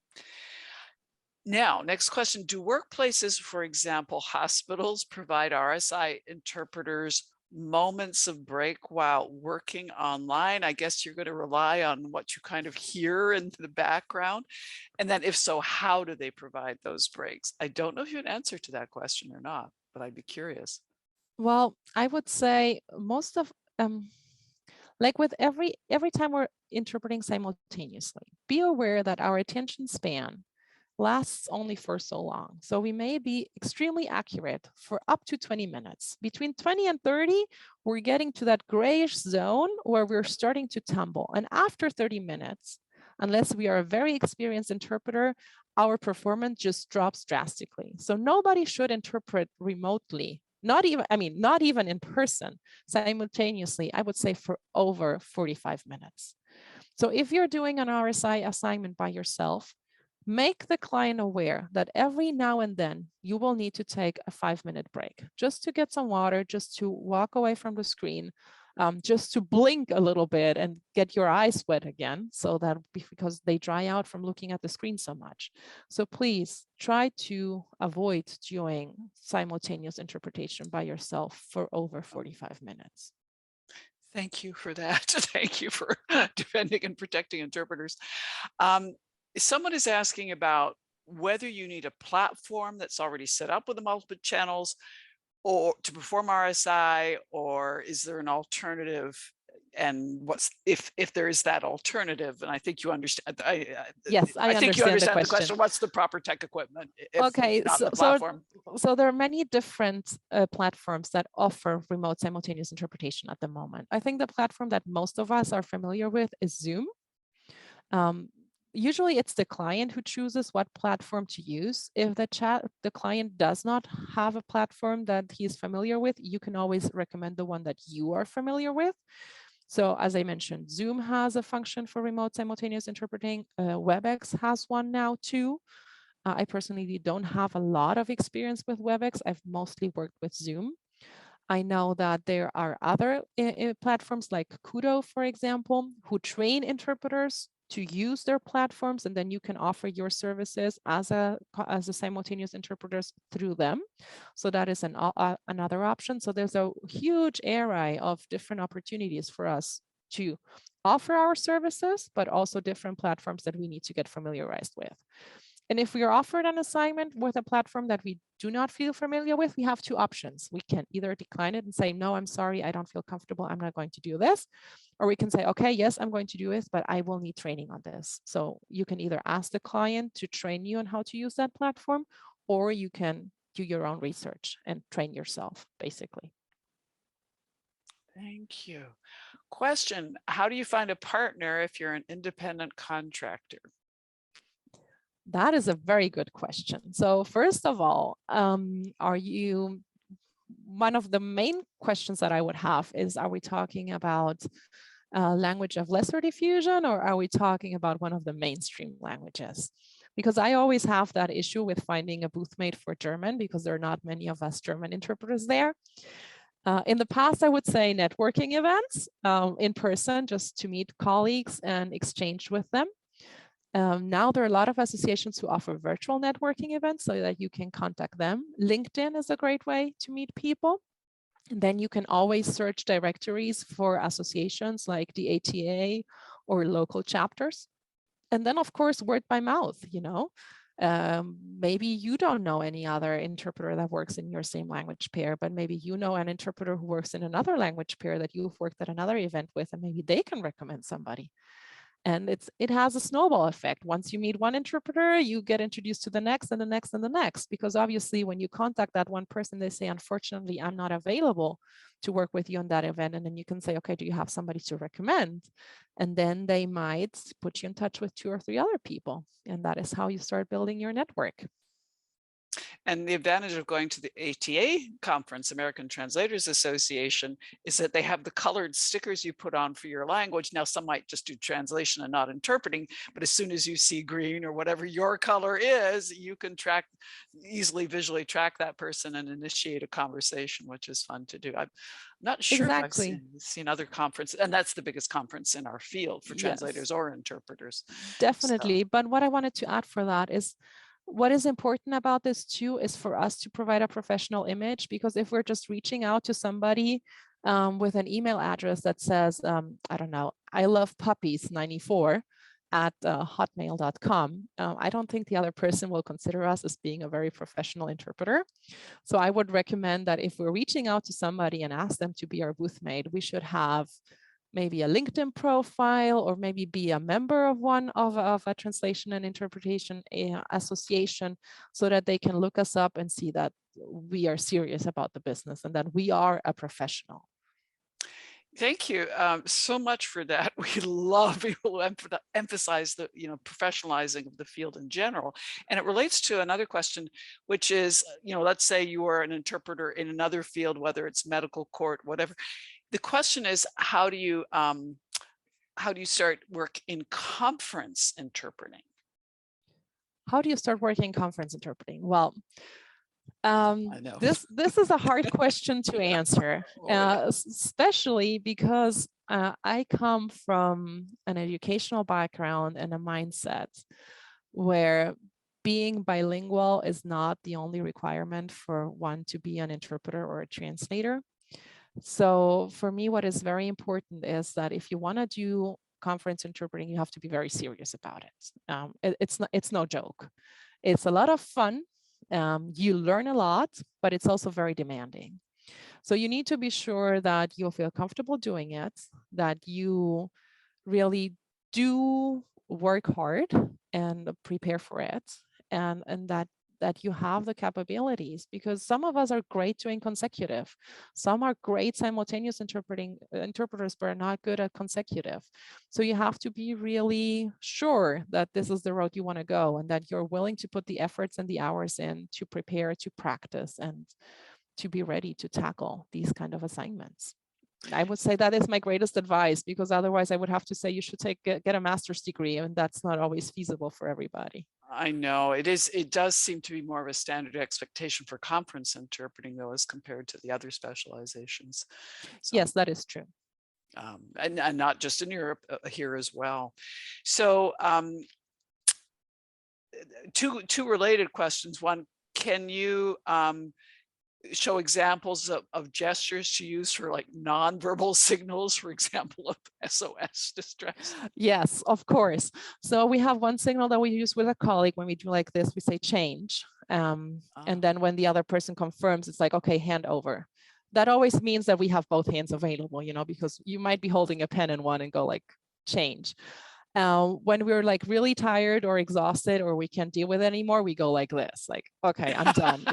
Now, next question. Do workplaces, for example, hospitals, provide RSI interpreters moments of break while working online? I guess you're going to rely on what you kind of hear in the background. And then if so, how do they provide those breaks? I don't know if you have an answer to that question or not, but I'd be curious. Well, I would say most of, like with every time we're interpreting simultaneously, be aware that our attention span lasts only for so long. So we may be extremely accurate for up to 20 minutes. Between 20 and 30, we're getting to that grayish zone where we're starting to tumble. And after 30 minutes, unless we are a very experienced interpreter, our performance just drops drastically. So nobody should interpret remotely, not even in person, simultaneously, I would say for over 45 minutes. So if you're doing an RSI assignment by yourself, make the client aware that every now and then you will need to take a 5-minute break just to get some water, just to walk away from the screen, just to blink a little bit and get your eyes wet again, so that because they dry out from looking at the screen so much. So please try to avoid doing simultaneous interpretation by yourself for over 45 minutes. Thank you for that. Thank you for defending and protecting interpreters. Someone is asking about whether you need a platform that's already set up with the multiple channels or to perform RSI, or is there an alternative? And what's if there is that alternative? And I think you understand. Yes, I think you understand the understand the question. question. What's the proper tech equipment if Okay, not the platform? so there are many different platforms that offer remote simultaneous interpretation at the moment. I think the platform that most of us are familiar with is Zoom. Usually it's the client who chooses what platform to use. If the client does not have a platform that he's familiar with, you can always recommend the one that you are familiar with. So as I mentioned, Zoom has a function for remote simultaneous interpreting. WebEx has one now too. I personally don't have a lot of experience with WebEx. I've mostly worked with Zoom. I know that there are other platforms like Kudo, for example, who train interpreters to use their platforms, and then you can offer your services as a simultaneous interpreters through them. So that is another option. So there's a huge array of different opportunities for us to offer our services, but also different platforms that we need to get familiarized with. And if we are offered an assignment with a platform that we do not feel familiar with, we have two options. We can either decline it and say, no, I'm sorry, I don't feel comfortable, I'm not going to do this. Or we can say, okay, yes, I'm going to do this, but I will need training on this. So you can either ask the client to train you on how to use that platform, or you can do your own research and train yourself, basically. Thank you. Question: how do you find a partner if you're an independent contractor? That is a very good question. So first of all, one of the main questions that I would have is, are we talking about language of lesser diffusion, or are we talking about one of the mainstream languages? Because I always have that issue with finding a booth mate for German, because there are not many of us German interpreters there. In the past, I would say networking events in person, just to meet colleagues and exchange with them. Now there are a lot of associations who offer virtual networking events so that you can contact them. LinkedIn is a great way to meet people. And then you can always search directories for associations like the ATA or local chapters. And then, of course, word by mouth, maybe you don't know any other interpreter that works in your same language pair, but maybe you know an interpreter who works in another language pair that you've worked at another event with, and maybe they can recommend somebody. And it has a snowball effect. Once you meet one interpreter, you get introduced to the next and the next and the next, because obviously when you contact that one person, they say, unfortunately, I'm not available to work with you on that event. And then you can say, okay, do you have somebody to recommend? And then they might put you in touch with 2 or 3 other people. And that is how you start building your network. And the advantage of going to the ATA conference, American Translators Association, is that they have the colored stickers you put on for your language. Now, some might just do translation and not interpreting, but as soon as you see green or whatever your color is, you can easily visually track that person and initiate a conversation, which is fun to do. I'm not sure if I've seen other conferences, and that's the biggest conference in our field for translators or interpreters. Definitely. So. But what I wanted to add for that is, what is important about this too is for us to provide a professional image, because if we're just reaching out to somebody with an email address that says, I don't know, I love puppies 94 at hotmail.com, I don't think the other person will consider us as being a very professional interpreter. So I would recommend that if we're reaching out to somebody and ask them to be our booth mate, we should have maybe a LinkedIn profile, or maybe be a member of one of a translation and interpretation association, so that they can look us up and see that we are serious about the business and that we are a professional. Thank you so much for that. We love people who emphasize the professionalizing of the field in general. And it relates to another question, which is, let's say you are an interpreter in another field, whether it's medical, court, whatever. The question is, how do you start work in conference interpreting? How do you start working in conference interpreting? Well, this is a hard question to answer, especially because I come from an educational background and a mindset where being bilingual is not the only requirement for one to be an interpreter or a translator. So for me, what is very important is that if you want to do conference interpreting, you have to be very serious about it. It's no joke. It's a lot of fun. You learn a lot, but it's also very demanding. So you need to be sure that you'll feel comfortable doing it, that you really do work hard and prepare for it, and that you have the capabilities, because some of us are great doing consecutive. Some are great simultaneous interpreters, but are not good at consecutive. So you have to be really sure that this is the road you want to go, and that you're willing to put the efforts and the hours in to prepare, to practice, and to be ready to tackle these kind of assignments. I would say that is my greatest advice, because otherwise I would have to say you should get a master's degree, and that's not always feasible for everybody. I know it is. It does seem to be more of a standard expectation for conference interpreting, though, as compared to the other specializations. So, yes, that is true. And not just in Europe, here as well. So two related questions. One, can you show examples of gestures to use for like nonverbal signals, for example, of SOS distress? Yes, of course. So we have one signal that we use with a colleague when we do like this, we say change. And then when the other person confirms, it's like, okay, hand over. That always means that we have both hands available, because you might be holding a pen in one and go like change. When we're like really tired or exhausted, or we can't deal with it anymore, we go like this, like, okay, I'm done,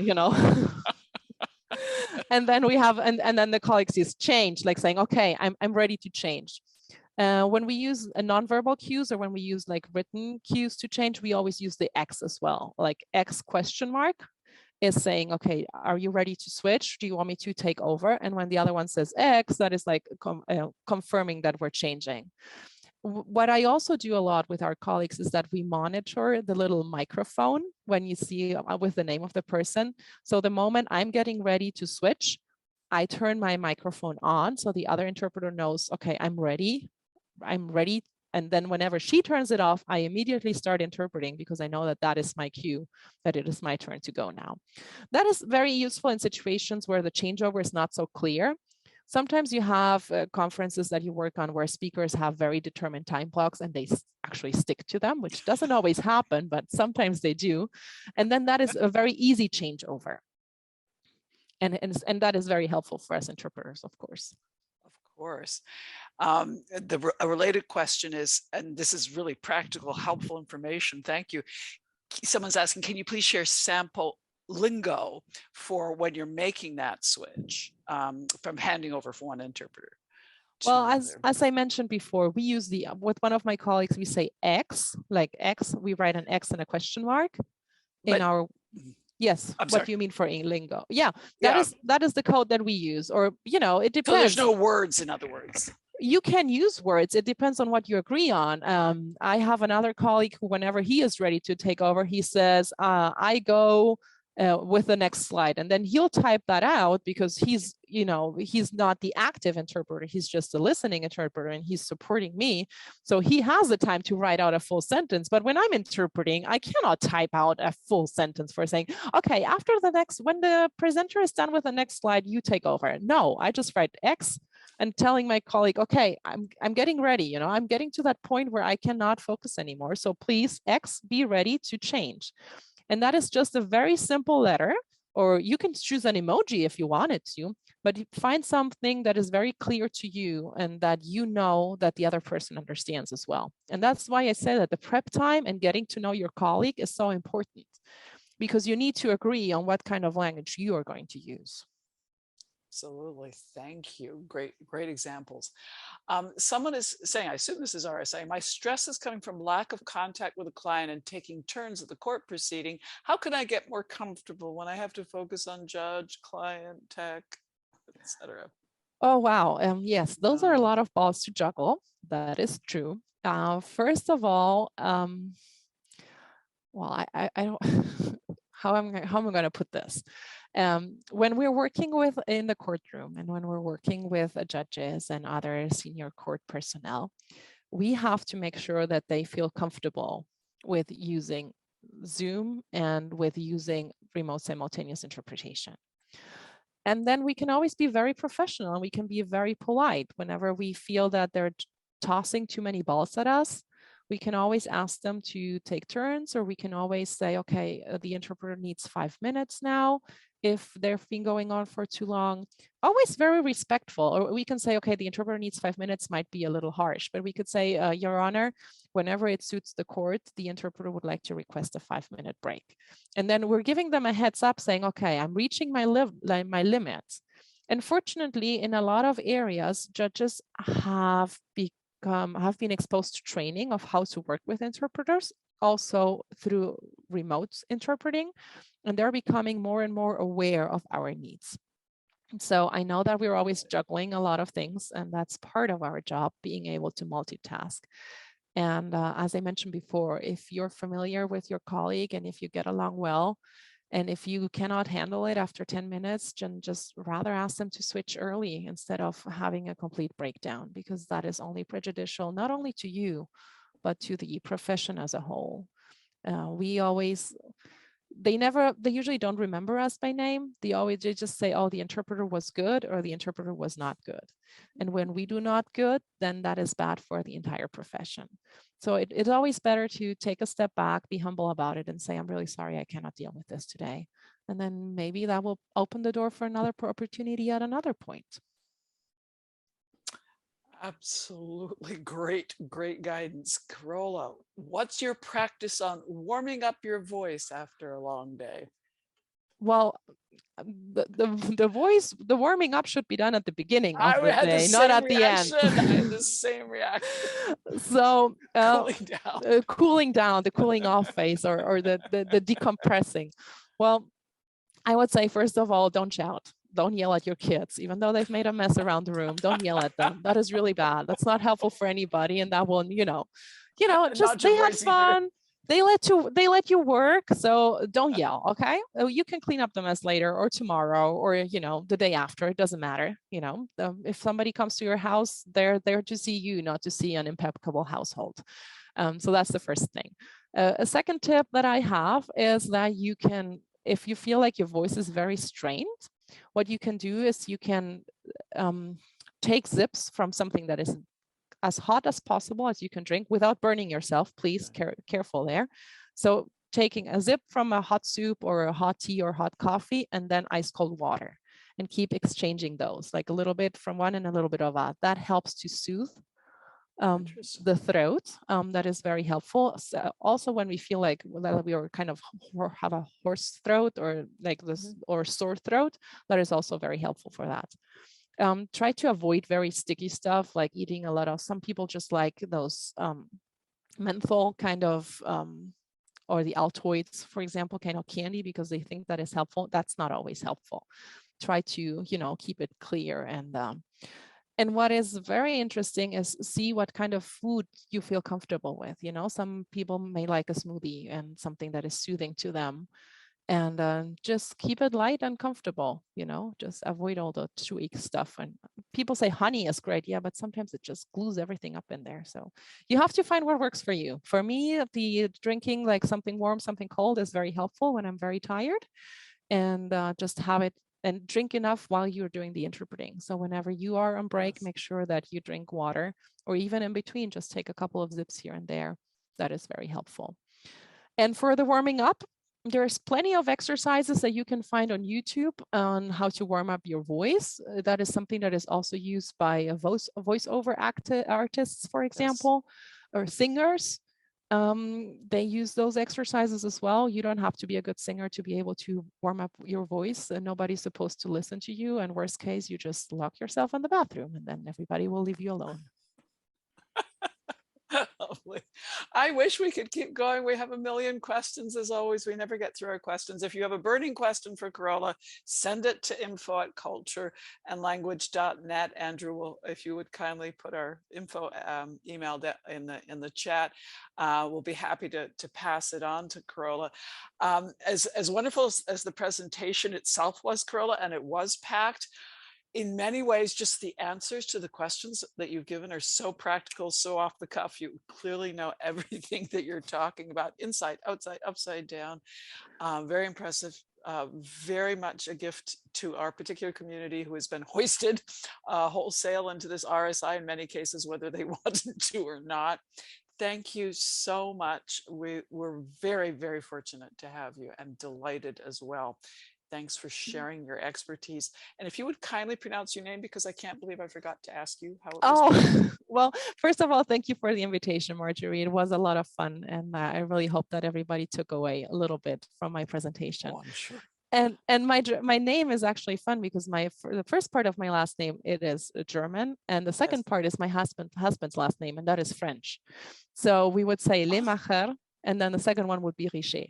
And then we have, and then the colleagues use change, like saying, okay, I'm ready to change. When we use a nonverbal cues, or when we use like written cues to change, we always use the X as well, like X question mark. is saying, okay, are you ready to switch? Do you want me to take over? And when the other one says X, that is like confirming that we're changing. What I also do a lot with our colleagues is that we monitor the little microphone when you see with the name of the person. So the moment I'm getting ready to switch, I turn my microphone on so the other interpreter knows, okay, I'm ready. And then whenever she turns it off, I immediately start interpreting because I know that that is my cue, that it is my turn to go now. That is very useful in situations where the changeover is not so clear. Sometimes you have conferences that you work on where speakers have very determined time blocks and they actually stick to them, which doesn't always happen, but sometimes they do. And then that is a very easy changeover. And that is very helpful for us interpreters, of course. Of course. A related question is, and this is really practical, helpful information. Thank you. Someone's asking, can you please share sample lingo for when you're making that switch from handing over from one interpreter to Well, another? as I mentioned before, we use with one of my colleagues, we say X, like X, we write an X and a question mark in our, yes, what do you mean for lingo? Yeah, that is the code that we use, or, you know, it depends. So there's no words, in other words. You can use words. It depends on what you agree on. I have another colleague who, whenever he is ready to take over, he says, I go with the next slide. And then he'll type that out because he's, you know, he's not the active interpreter. He's just a listening interpreter and he's supporting me. So he has the time to write out a full sentence. But when I'm interpreting, I cannot type out a full sentence for saying, okay, after the next, when the presenter is done with the next slide, you take over. No, I just write X and telling my colleague, okay, I'm getting ready, you know, I'm getting to that point where I cannot focus anymore. So please, X, be ready to change. And that is just a very simple letter, or you can choose an emoji if you wanted to, but find something that is very clear to you and that you know that the other person understands as well. And that's why I said that the prep time and getting to know your colleague is so important, because you need to agree on what kind of language you are going to use. Absolutely. Thank you. Great examples. Someone is saying, I assume this is RSI, my stress is coming from lack of contact with a client and taking turns at the court proceeding. How can I get more comfortable when I have to focus on judge, client, tech, etc.? Oh, wow. Yes, those are a lot of balls to juggle. That is true. First of all, well, I don't, how am I going to put this? When we're working in the courtroom and when we're working with judges and other senior court personnel, we have to make sure that they feel comfortable with using Zoom and with using remote simultaneous interpretation. And then we can always be very professional and we can be very polite whenever we feel that they're tossing too many balls at us. We can always ask them to take turns, or we can always say, okay, the interpreter needs 5 minutes now if they've been going on for too long. Always very respectful. Or we can say, okay, the interpreter needs 5 minutes, might be a little harsh, but we could say, Your Honor, whenever it suits the court, the interpreter would like to request a 5-minute break. And then we're giving them a heads up saying, okay, I'm reaching my limits. And fortunately, in a lot of areas, judges have been exposed to training of how to work with interpreters, also through remote interpreting, and they're becoming more and more aware of our needs. So I know that we're always juggling a lot of things, and that's part of our job, being able to multitask. And as I mentioned before, if you're familiar with your colleague and if you get along well, and if you cannot handle it after 10 minutes, just rather ask them to switch early instead of having a complete breakdown, because that is only prejudicial, not only to you, but to the profession as a whole. They usually don't remember us by name. They just say, oh, the interpreter was good or the interpreter was not good. And when we do not good, then that is bad for the entire profession. So it's always better to take a step back, be humble about it, and say, I'm really sorry, I cannot deal with this today. And then maybe that will open the door for another opportunity at another point. Absolutely great guidance. Carola, what's your practice on warming up your voice after a long day? Well, the warming up should be done at the beginning of the day, not at the end. I had the same reaction. So cooling down, the cooling off phase, or the decompressing. Well, I would say, first of all, don't shout. Don't yell at your kids, even though they've made a mess around the room. Don't yell at them. That is really bad. That's not helpful for anybody. And that will, just Not your they had voice either. fun. They let you work. So don't yell. Okay. You can clean up the mess later or tomorrow or, the day after. It doesn't matter. If somebody comes to your house, they're there to see you, not to see an impeccable household. So that's the first thing. A second tip that I have is that you can, if you feel like your voice is very strained, what you can do is you can take zips from something that is as hot as possible as you can drink without burning yourself. Please, careful there. So taking a zip from a hot soup or a hot tea or hot coffee, and then ice cold water, and keep exchanging those, like a little bit from one and a little bit of that. That helps to soothe the throat. That is very helpful. So also, when we feel like we are kind of have a hoarse throat or like this or sore throat, that is also very helpful for that. Try to avoid very sticky stuff, like eating a lot of, some people just like those menthol kind of, or the Altoids, for example, kind of candy, because they think that is helpful. That's not always helpful. Try to, keep it clear. And what is very interesting is see what kind of food you feel comfortable with. Some people may like a smoothie and something that is soothing to them. And just keep it light and comfortable, just avoid all the chewy stuff. And people say honey is great. Yeah, but sometimes it just glues everything up in there. So you have to find what works for you. For me, the drinking like something warm, something cold is very helpful when I'm very tired. And just have it and drink enough while you're doing the interpreting. So whenever you are on break, make sure that you drink water, or even in between, just take a couple of zips here and there. That is very helpful. And for the warming up, there's plenty of exercises that you can find on YouTube on how to warm up your voice. That is something that is also used by voiceover artists, for example, or singers. They use those exercises as well. You don't have to be a good singer to be able to warm up your voice, and nobody's supposed to listen to you. And worst case, you just lock yourself in the bathroom and then everybody will leave you alone. I wish we could keep going. We have a million questions as always. We never get through our questions. If you have a burning question for Carola, send it to info@cultureandlanguage.net. Andrew will, if you would kindly put our info email in the chat, we'll be happy to pass it on to Carola. As wonderful as the presentation itself was, Carola, and it was packed, in many ways, just the answers to the questions that you've given are so practical, so off the cuff. You clearly know everything that you're talking about, inside, outside, upside down. Very impressive. Very much a gift to our particular community who has been hoisted wholesale into this RSI in many cases, whether they wanted to or not. Thank you so much. We're very, very fortunate to have you and delighted as well. Thanks for sharing your expertise. And if you would kindly pronounce your name, because I can't believe I forgot to ask you how it was. Well, first of all, thank you for the invitation, Marjorie. It was a lot of fun. And I really hope that everybody took away a little bit from my presentation. Oh, I'm sure. And my name is actually fun because the first part of my last name, it is German. And the second part is my husband's last name, and that is French. So we would say Lemacher, and then the second one would be Richer.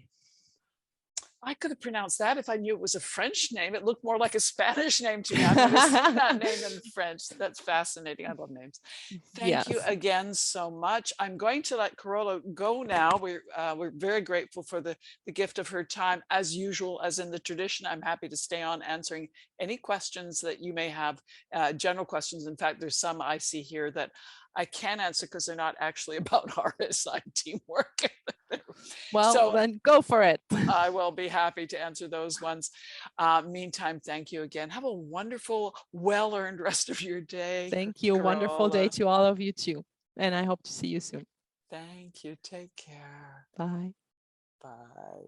I could have pronounced that if I knew it was a French name. It looked more like a Spanish name to me. I've never seen that name in French. That's fascinating. I love names. Thank you again so much. I'm going to let Carola go now. We're very grateful for the gift of her time. As usual, as in the tradition, I'm happy to stay on answering any questions that you may have, general questions. In fact, there's some I see here that I can't answer because they're not actually about RSI teamwork. Well, so, then go for it. I will be happy to answer those ones. Meantime, thank you again. Have a wonderful, well-earned rest of your day. Thank you. Carola. Wonderful day to all of you too. And I hope to see you soon. Thank you. Take care. Bye. Bye.